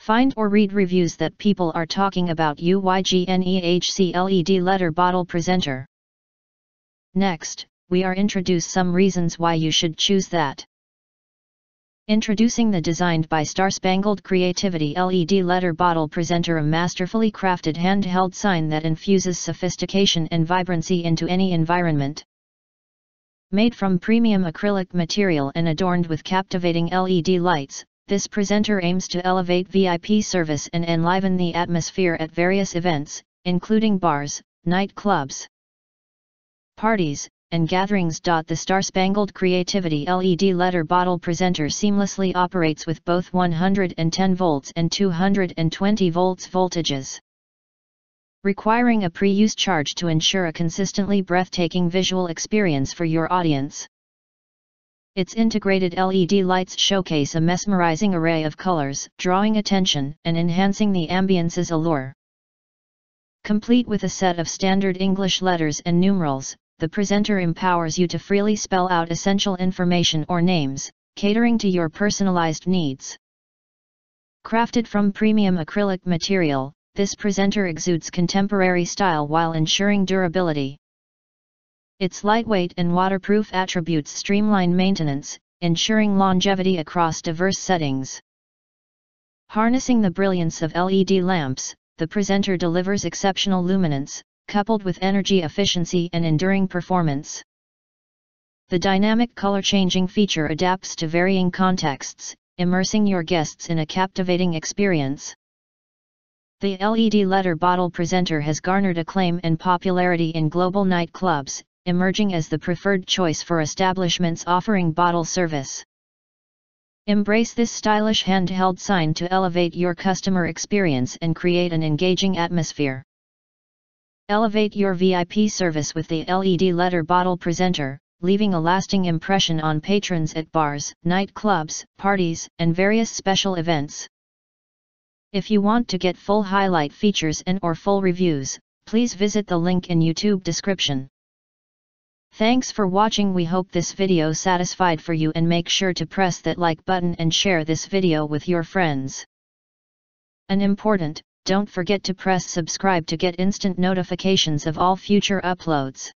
Find or read reviews that people are talking about UYGNEHC LED letter bottle presenter. Next, we are introduce some reasons why you should choose that. Introducing the designed by Star-Spangled Creativity LED letter bottle presenter, a masterfully crafted handheld sign that infuses sophistication and vibrancy into any environment. Made from premium acrylic material and adorned with captivating LED lights, this presenter aims to elevate VIP service and enliven the atmosphere at various events, including bars, nightclubs, parties, and gatherings. The Star-Spangled Creativity LED letter bottle presenter seamlessly operates with both 110 volts and 220 volts voltages, requiring a pre-use charge to ensure a consistently breathtaking visual experience for your audience. Its integrated LED lights showcase a mesmerizing array of colors, drawing attention and enhancing the ambience's allure. Complete with a set of standard English letters and numerals, the presenter empowers you to freely spell out essential information or names, catering to your personalized needs. Crafted from premium acrylic material, this presenter exudes contemporary style while ensuring durability. Its lightweight and waterproof attributes streamline maintenance, ensuring longevity across diverse settings. Harnessing the brilliance of LED lamps, the presenter delivers exceptional luminance, coupled with energy efficiency and enduring performance. The dynamic color-changing feature adapts to varying contexts, immersing your guests in a captivating experience. The LED letter bottle presenter has garnered acclaim and popularity in global nightclubs, emerging as the preferred choice for establishments offering bottle service. Embrace this stylish handheld sign to elevate your customer experience and create an engaging atmosphere. Elevate your VIP service with the LED letter bottle presenter, leaving a lasting impression on patrons at bars, nightclubs, parties, and various special events. If you want to get full highlight features and/or full reviews, please visit the link in YouTube description. Thanks for watching. We hope this video satisfied for you, and make sure to press that like button and share this video with your friends. And important, don't forget to press subscribe to get instant notifications of all future uploads.